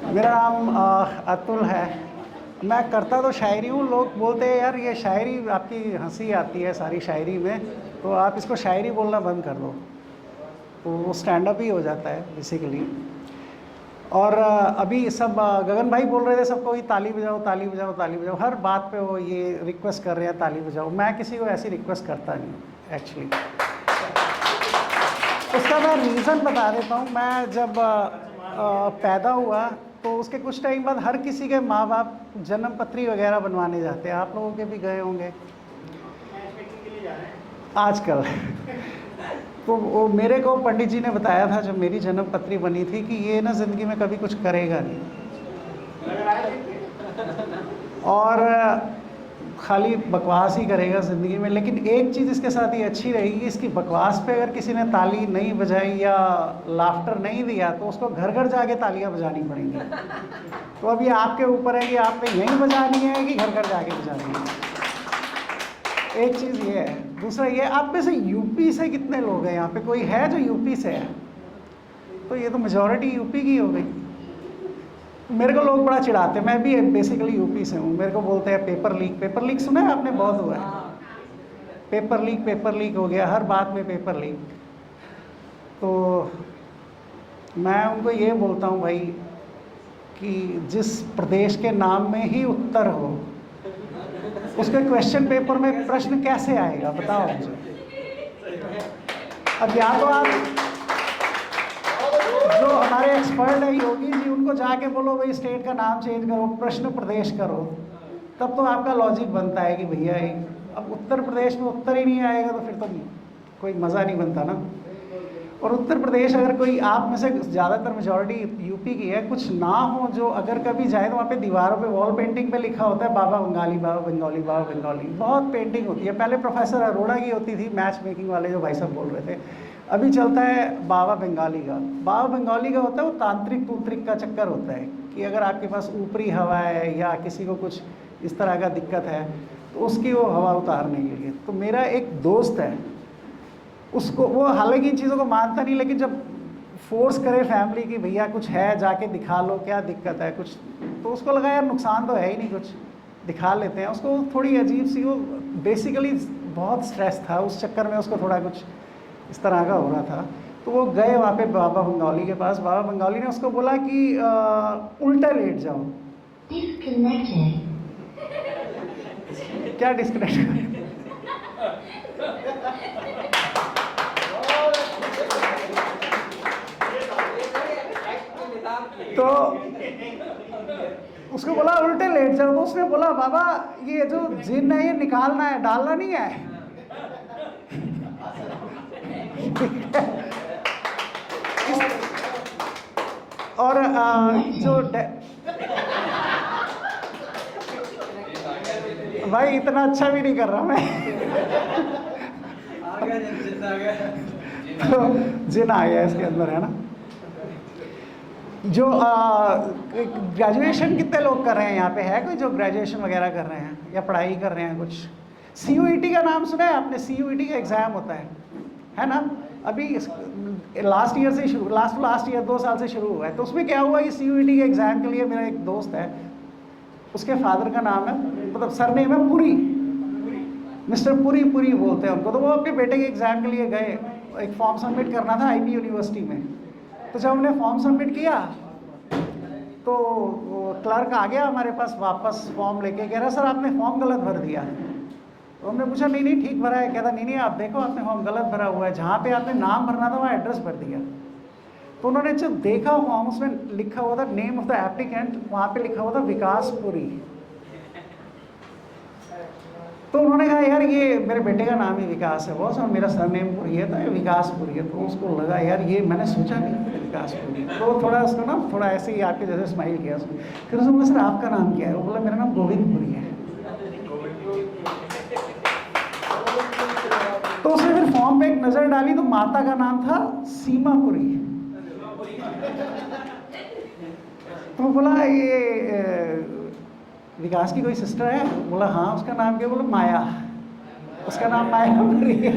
मेरा नाम अतुल है। मैं करता तो शायरी हूँ। लोग बोलते हैं यार ये शायरी, आपकी हंसी आती है सारी शायरी में, तो आप इसको शायरी बोलना बंद कर दो, तो वो स्टैंड अप ही हो जाता है बेसिकली। और अभी सब गगन भाई बोल रहे थे सबको कि ताली बजाओ ताली बजाओ ताली बजाओ, हर बात पे वो ये रिक्वेस्ट कर रहे हैं ताली बजाओ। मैं किसी को ऐसी रिक्वेस्ट करता नहीं एक्चुअली। उसका मैं रीज़न बता देता हूँ। मैं जब पैदा हुआ तो उसके कुछ टाइम बाद हर किसी के माँ बाप जन्म पत्री वगैरह बनवाने जाते हैं। आप लोगों के भी गए होंगे आजकल। तो वो मेरे को पंडित जी ने बताया था जब मेरी जन्म पत्री बनी थी कि ये ना ज़िंदगी में कभी कुछ करेगा नहीं, और खाली बकवास ही करेगा ज़िंदगी में। लेकिन एक चीज़ इसके साथ ही अच्छी रहेगी, इसकी बकवास पे अगर किसी ने ताली नहीं बजाई या लाफ्टर नहीं दिया तो उसको घर घर जाके तालियां बजानी पड़ेंगी। तो अब ये आपके ऊपर है कि आपने यहीं बजानी है कि घर घर जाके बजानी है। एक चीज़ ये है। दूसरा ये, आप में से यूपी से कितने लोग हैं यहाँ पे? कोई है जो यूपी से है? तो ये तो मेजॉरिटी यूपी की हो गई। मेरे को लोग बड़ा चिढ़ाते हैं, मैं भी बेसिकली यूपी से हूँ। मेरे को बोलते हैं पेपर लीक। पेपर लीक सुना है आपने? बहुत हुआ है पेपर लीक हो गया, हर बात में पेपर लीक। तो मैं उनको ये बोलता हूँ भाई कि जिस प्रदेश के नाम में ही उत्तर हो, उसके क्वेश्चन पेपर में प्रश्न कैसे आएगा बताओ मुझे। अब या तो आप जो हमारे एक्सपर्ट है योगी जी, उनको जाके बोलो भाई स्टेट का नाम चेंज करो, प्रश्न प्रदेश करो, तब तो आपका लॉजिक बनता है कि भैया अब उत्तर प्रदेश में उत्तर ही नहीं आएगा तो फिर तो कोई मज़ा नहीं बनता ना। और उत्तर प्रदेश, अगर कोई आप में से ज़्यादातर मेजॉरिटी यूपी की है, कुछ ना हो जो अगर कभी जाए तो वहाँ पे दीवारों पे वॉल पेंटिंग पे लिखा होता है बाबा बंगाली बाबा बंगाली बाबा बंगाली। बहुत पेंटिंग होती है। पहले प्रोफेसर अरोड़ा की होती थी, मैच मेकिंग वाले जो भाई साहब बोल रहे थे। अभी चलता है बाबा बंगाली का। बाबा बंगाली का होता है वो तांत्रिक तूंत्रिक का चक्कर होता है कि अगर आपके पास ऊपरी हवा है या किसी को कुछ इस तरह का दिक्कत है तो उसकी वो हवा उतारने के लिए। तो मेरा एक दोस्त है, उसको वो हालांकि इन चीज़ों को मानता नहीं, लेकिन जब फोर्स करे फैमिली की भैया कुछ है जाके दिखा लो, क्या दिक्कत है कुछ, तो उसको लगा यार नुकसान तो है ही नहीं, कुछ दिखा लेते हैं। उसको थोड़ी अजीब सी, वो बेसिकली बहुत स्ट्रेस था, उस चक्कर में उसको थोड़ा कुछ इस तरह का हो रहा था। तो वो गए वहाँ पे बाबा बंगाली के पास। बाबा बंगाली ने उसको बोला कि उल्टा लेट जाओ। क्या डिस्कनेक्ट? तो उसको बोला उल्टे लेट जाओ। तो उसने बोला बाबा ये जो जिन है ये निकालना है, डालना नहीं है। और जो भाई इतना अच्छा भी नहीं कर रहा मैं। तो जिन आ गया इसके अंदर, है ना। जो ग्रेजुएशन कितने लोग कर रहे हैं यहाँ पे? है कोई जो ग्रेजुएशन वगैरह कर रहे हैं या पढ़ाई कर रहे हैं कुछ? CUET का नाम सुना है आपने? CUET का एग्ज़ाम होता है ना। अभी लास्ट ईयर से शुरू, लास्ट ईयर 2 साल से शुरू हुआ है। तो उसमें क्या हुआ कि CUET के एग्ज़ाम के लिए मेरा एक दोस्त है, उसके फादर का नाम है, मतलब सरनेम है पुरी, मिस्टर पुरी पुरी बोलते हैं उनको। तो वो अपने बेटे के एग्ज़ाम के लिए गए, एक फॉर्म सबमिट करना था IB यूनिवर्सिटी में। तो जब हमने फॉर्म सबमिट किया तो वो क्लर्क आ गया हमारे पास वापस फॉर्म लेके, कह रहा सर आपने फॉर्म गलत भर दिया। तो हमने पूछा नहीं नहीं ठीक भरा है। कहता नहीं नहीं आप देखो आपने फॉर्म गलत भरा हुआ है, जहाँ पे आपने नाम भरना था वहाँ एड्रेस भर दिया। तो उन्होंने जब देखा फॉर्म, उसमें लिखा हुआ था नेम ऑफ द एप्लीकेंट, वहाँ पे लिखा हुआ था विकास पुरी। तो उन्होंने कहा यार ये मेरे बेटे का नाम ही विकास है बॉस, और मेरा सरनेम पुरी है, तो ये विकास पुरी है। तो उसको लगा यार ये मैंने सोचा नहीं विकास पुरी। तो थोड़ा उसको ना थोड़ा ऐसे ही आपके जैसे स्माइल किया उसने। फिर उसने बोला सर आपका नाम क्या है? वो बोला मेरा नाम गोविंद पुरी है। तो उसने फिर फॉर्म पे एक नज़र डाली तो माता का नाम था सीमा पुरी। तो बोला ये विकास की कोई सिस्टर है? बोला हाँ। उसका नाम क्या? बोला माया। उसका नाम माया पुरी है।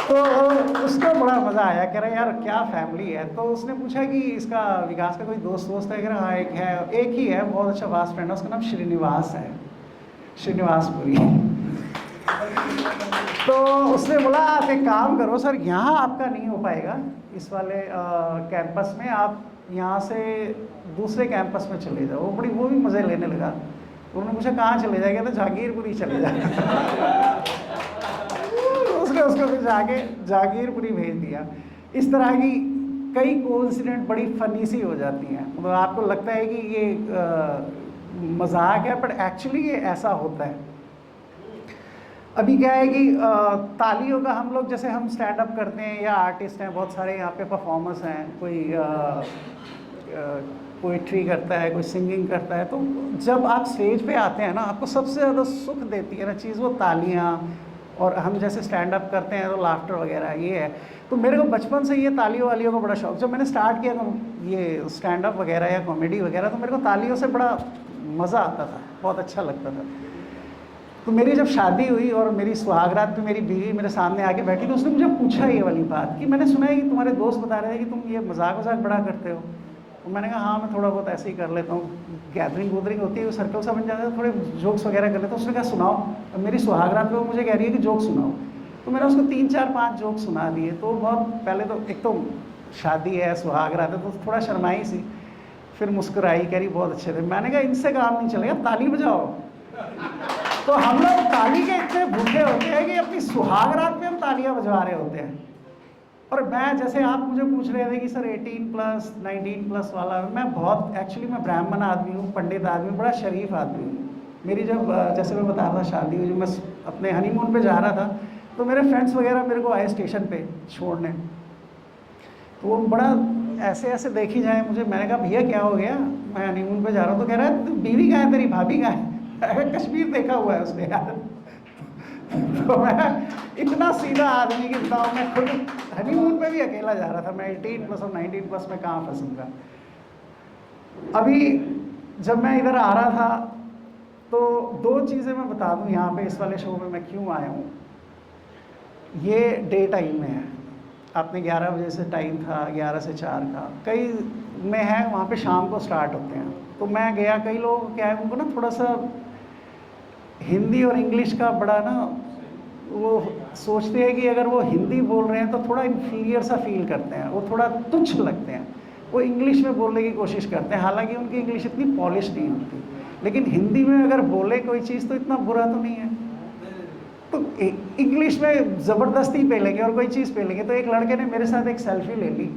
तो उसको बड़ा मज़ा आया, कह रहा यार क्या फैमिली है। तो उसने पूछा कि इसका विकास का कोई दोस्त है? कह रहा हाँ एक है, एक ही है, बहुत अच्छा फास्ट फ्रेंड है, उसका नाम श्रीनिवास है, श्रीनिवासपुरी। तो उसने बोला आप एक काम करो सर, यहाँ आपका नहीं हो पाएगा इस वाले कैंपस में, आप यहाँ से दूसरे कैंपस में चले जाओ। वो भी मज़े लेने लगा। उन्होंने पूछा कहाँ चले जाएगा? तो जहांगीरपुरी चले जाए। उसने उसको फिर जाके जहांगीरपुरी भेज दिया। इस तरह की कई कोइंसिडेंट बड़ी फनी सी हो जाती हैं, मतलब आपको लगता है कि ये मजाक है, बट एक्चुअली ये ऐसा होता है। अभी क्या है कि तालियों का हम लोग, जैसे हम स्टैंड अप करते हैं या आर्टिस्ट हैं, बहुत सारे यहाँ पे परफॉर्मर्स हैं, कोई पोइट्री करता है, कोई सिंगिंग करता है, तो जब आप स्टेज पे आते हैं ना, आपको सबसे ज़्यादा सुख देती है ना चीज़, वो तालियाँ। और हम जैसे स्टैंड अप करते हैं तो लाफ्टर वगैरह ये है। तो मेरे को बचपन से ये तालियों वालियों का बड़ा शौक। जब मैंने स्टार्ट किया तो ये स्टैंड अप वगैरह या कॉमेडी वगैरह, तो मेरे को तालियों से बड़ा मज़ा आता था, बहुत अच्छा लगता था। तो मेरी जब शादी हुई और मेरी सुहागरात पे मेरी बीवी मेरे सामने आके बैठी, तो उसने मुझे पूछा ये वाली बात कि मैंने सुना है कि तुम्हारे दोस्त बता रहे थे कि तुम ये मजाक बड़ा करते हो। तो मैंने कहा हाँ, मैं थोड़ा बहुत ऐसे ही कर लेता हूँ, गैदरिंग वूदरिंग होती है, सर्कल सा बन जाता है, थोड़े जोक्स वगैरह कर लेता हूँ। उसने कहा सुनाओ। अब मेरी सुहागरात पे वो मुझे कह रही है कि जोक सुनाओ, तो मैंने उसको 3 4 5 जोक सुना दिए। तो बहुत पहले तो एक तो शादी है, सुहागरात है, तो थोड़ा शर्माई सी, फिर मुस्कुराई, कह रही बहुत अच्छे थे। मैंने कहा इनसे काम नहीं चलेगा, ताली बजाओ। तो हम लोग ताली के इतने भूखे होते हैं कि अपनी सुहागरात में हम तालियां बजवा रहे होते हैं। और मैं, जैसे आप मुझे पूछ रहे थे कि सर 18+ 19+ वाला, मैं बहुत एक्चुअली मैं ब्राह्मण आदमी हूँ, पंडित आदमी, बड़ा शरीफ आदमी हूँ। मेरी जब जैसे मैं बता रहा था शादी हुई, जब मैं अपने हनीमून पे जा रहा था, तो मेरे फ्रेंड्स वगैरह मेरे को आए स्टेशन पे छोड़ने, तो वो बड़ा ऐसे ऐसे देखी जाए मुझे। मैंने कहा भैया क्या हो गया, मैं हनीमून पे जा रहा हूँ। तो कह रहा है बीवी कहाँ है तेरी, भाभी कहाँ है? कश्मीर देखा हुआ है उसने यार। तो मैं इतना सीधा आदमी कि बताओ, मैं खुद हनीमून पे भी अकेला जा रहा था। मैं 18+ और 19+ में कहाँ फंसूंगा। अभी जब मैं इधर आ रहा था, तो 2 चीज़ें मैं बता दूं यहाँ पे, इस वाले शो में मैं क्यों आया हूँ। ये डे टाइम में है, आपने 11 बजे से टाइम था, 11 से 4 का, कई में है वहाँ पे शाम को स्टार्ट होते हैं। तो मैं गया, कई लोग क्या है उनको ना थोड़ा सा हिंदी और इंग्लिश का बड़ा ना, वो सोचते हैं कि अगर वो हिंदी बोल रहे हैं तो थोड़ा इन्फीरियर सा फील करते हैं, वो थोड़ा तुच्छ लगते हैं, वो इंग्लिश में बोलने की कोशिश करते हैं, हालांकि उनकी इंग्लिश इतनी पॉलिश नहीं होती। लेकिन हिंदी में अगर बोले कोई चीज़ तो इतना बुरा तो नहीं है, तो इंग्लिश में ज़बरदस्ती पे लेंगे और कोई चीज़ पे लेंगे। तो एक लड़के ने मेरे साथ एक सेल्फी ले ली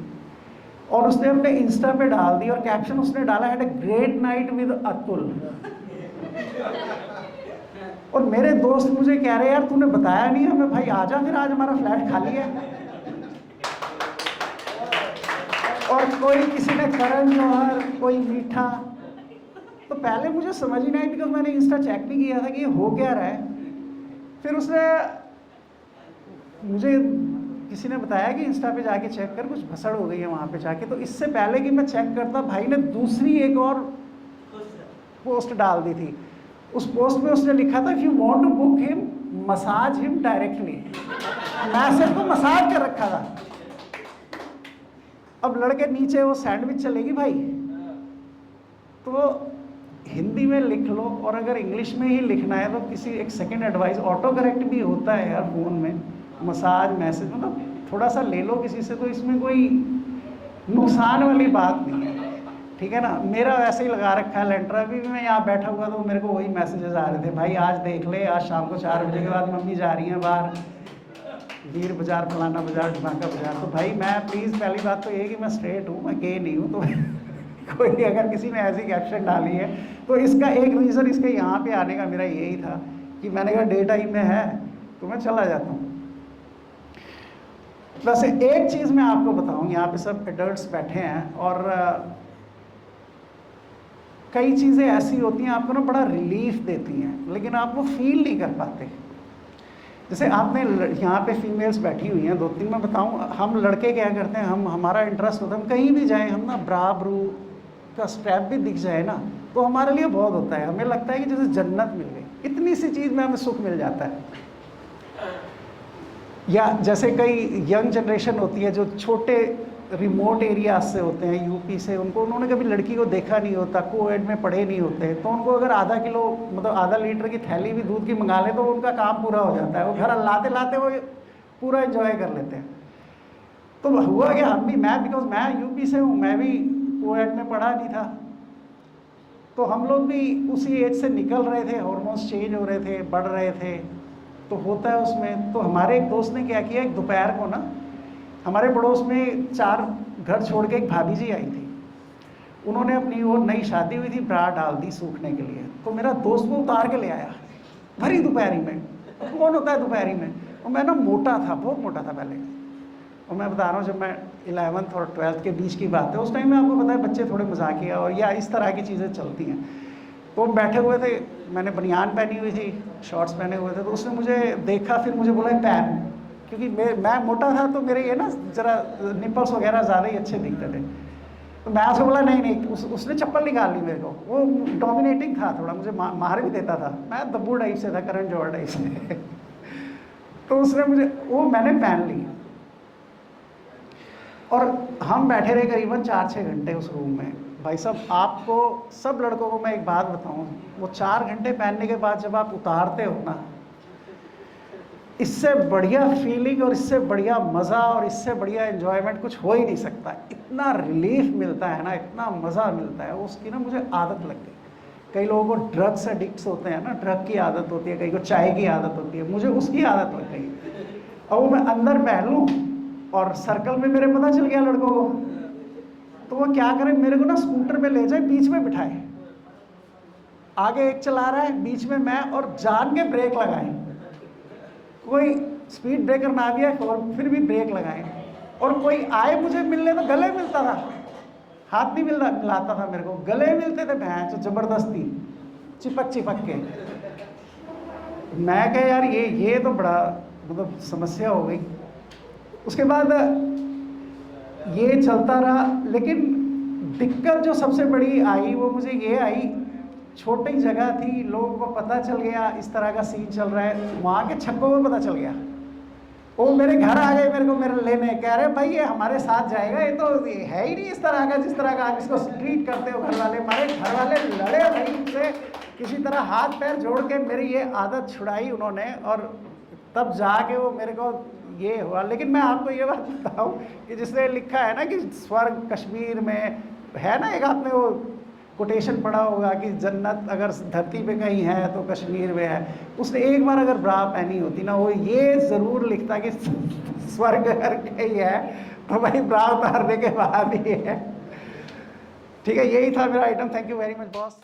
और उसने अपने इंस्टा पे डाल दी, और कैप्शन उसने डाला है, ग्रेट नाइट विद अतुल। और मेरे दोस्त मुझे कह रहे यार तूने बताया नहीं हमें, भाई आजा फिर, आज हमारा फ्लैट खाली है। और कोई किसी ने करण जौहर, कोई मीठा। तो पहले मुझे समझ ही नहीं, बिकॉज मैंने इंस्टा चेक नहीं किया था कि ये हो क्या रहा है। फिर उसने मुझे किसी ने बताया कि इंस्टा पे जाके चेक कर, कुछ भसड़ हो गई है वहाँ पे जाके। तो इससे पहले कि मैं चेक करता, भाई ने दूसरी एक और पोस्ट डाल दी थी। उस पोस्ट में उसने लिखा था, if you want to book him, massage him directly. Message को मसाज कर रखा था। अब लड़के नीचे वो सैंडविच चलेगी भाई, तो हिंदी में लिख लो, और अगर इंग्लिश में ही लिखना है तो किसी एक सेकंड एडवाइस, ऑटो करेक्ट भी होता है यार फ़ोन में, मसाज मैसेज, मतलब थोड़ा सा ले लो किसी से, तो इसमें कोई नुकसान वाली बात नहीं है, ठीक है ना। मेरा वैसे ही लगा रखा है लेंटर। अभी भी मैं यहाँ बैठा हुआ तो मेरे को वही मैसेजेस आ रहे थे, भाई आज देख ले, आज शाम को 4 बजे के बाद मम्मी जा रही हैं बाहर, वीर बाजार, फलाना बाजार, ढमाका बाजार। तो भाई मैं प्लीज़, पहली बात तो ये कि मैं स्ट्रेट हूँ, मैं गे नहीं हूँ। तो कोई अगर किसी ने ऐसी कैप्शन डाली है तो इसका एक रीज़न, इसके यहाँ पे आने का मेरा यही था कि मैंने कहा डे टाइम में है तो मैं चला जाता हूँ। वैसे एक चीज़ मैं आपको बताऊँ, यहाँ पे सब एडल्ट्स बैठे हैं और कई चीज़ें ऐसी होती हैं आपको ना बड़ा रिलीफ देती हैं, लेकिन आप वो फील नहीं कर पाते। जैसे आपने यहाँ पे फीमेल्स बैठी हुई हैं 2-3, मैं बताऊँ, हम लड़के क्या करते हैं, हमारा इंटरेस्ट होता है, हम कहीं भी जाएं, हम ना ब्रा ब्रू का स्ट्रैप भी दिख जाए ना तो हमारे लिए बहुत होता है, हमें लगता है कि जैसे जन्नत मिल गई, इतनी सी चीज़ में हमें सुख मिल जाता है। या जैसे कई यंग जनरेशन होती है जो छोटे रिमोट एरिया से होते हैं, यूपी से, उनको उन्होंने कभी लड़की को देखा नहीं होता, कोएड में पढ़े नहीं होते, तो उनको अगर आधा किलो मतलब आधा लीटर की थैली भी दूध की मंगा ले तो उनका काम पूरा हो जाता है, वो घर लाते लाते वो पूरा एंजॉय कर लेते हैं। तो हुआ कि हम भी, मैं बिकॉज मैं यूपी से हूँ, मैं भी कोएड में पढ़ा नहीं था, तो हम लोग भी उसी एज से निकल रहे थे, हार्मोन्स चेंज हो रहे थे, बढ़ रहे थे, तो होता है उसमें। तो हमारे एक दोस्त ने क्या किया, एक दोपहर को ना हमारे पड़ोस में 4 घर छोड़ के एक भाभी जी आई थी, उन्होंने अपनी वो नई शादी हुई थी ब्रा डाल दी सूखने के लिए, तो मेरा दोस्त वो उतार के ले आया भरी दोपहरी में। अब कौन होता है दोपहरी में, और मैं ना मोटा था, बहुत मोटा था पहले, और मैं बता रहा हूँ जब मैं 11th और 12th के बीच की बात है, उस टाइम में आपको पता है बच्चे थोड़े मजाकिया और या इस तरह की चीज़ें चलती हैं। तो हम बैठे हुए थे, मैंने बनियान पहनी हुई थी, शॉर्ट्स पहने हुए थे, तो उसने मुझे देखा, फिर मुझे बोला पहन, क्योंकि मैं मोटा था तो मेरे ये ना ज़रा निपल्स वगैरह ज़्यादा ही अच्छे दिखते थे। तो मैं उसको बोला नहीं नहीं, उसने चप्पल निकाल ली मेरे को, वो डोमिनेटिंग था थोड़ा, मुझे मार भी देता था, मैं दब्बू टाइप से था, करण जौहर टाइप से तो उसने मुझे वो मैंने पहन ली, और हम बैठे रहे करीबन 4-6 घंटे उस रूम में। भाई साहब, आपको सब लड़कों को मैं एक बात बताऊं, वो 4 घंटे पहनने के बाद जब आप उतारते हो ना, इससे बढ़िया फीलिंग और इससे बढ़िया मज़ा और इससे बढ़िया एंजॉयमेंट कुछ हो ही नहीं सकता। इतना रिलीफ मिलता है ना, इतना मज़ा मिलता है, उसकी ना मुझे आदत लग गई। कई लोगों को ड्रग्स एडिक्ट्स होते हैं ना, ड्रग की आदत होती है, कई को चाय की आदत होती है, मुझे उसकी आदत लग गई। और वो मैं अंदर पहन लूँ और सर्कल में मेरे पता चल गया लड़कों को, तो वो क्या करे, मेरे को ना स्कूटर में ले जाए, बीच में बिठाए, आगे एक चला रहा है, बीच में मैं, और जान के ब्रेक लगाए, कोई स्पीड ब्रेकर ना भी आए और फिर भी ब्रेक लगाए, और कोई आए मुझे मिलने तो गले मिलता था, हाथ नहीं मिलाता था मेरे को, गले मिलते थे भैंस जबरदस्ती, चिपक चिपक के। मैं कह यार ये तो बड़ा मतलब समस्या हो गई। उसके बाद ये चलता रहा, लेकिन दिक्कत जो सबसे बड़ी आई वो मुझे ये आई, छोटी जगह थी, लोगों को पता चल गया इस तरह का सीन चल रहा है, वहाँ के छक्कों को पता चल गया, वो मेरे घर आ गए, मेरे को मेरे लेने, कह रहे भाई ये हमारे साथ जाएगा, ये तो ये है ही नहीं इस तरह का जिस तरह का आप इसको ट्रीट करते हो घर वाले। हमारे घर वाले लड़े भाई उनसे, किसी तरह हाथ पैर जोड़ के मेरी ये आदत छुड़ाई उन्होंने, और तब जाके वो मेरे को ये हुआ। लेकिन मैं आपको ये बात बताऊं कि जिसने लिखा है ना कि स्वर्ग कश्मीर में है ना, एक आपने वो कोटेशन पढ़ा होगा कि जन्नत अगर धरती पे कहीं है तो कश्मीर में है, उसने एक बार अगर ब्रा पहनी होती ना, वो ये ज़रूर लिखता कि स्वर्ग अगर कहीं है तो भाई ब्रा उतारने के बाद ही है। ठीक है, यही था मेरा item. Thank you very much boss.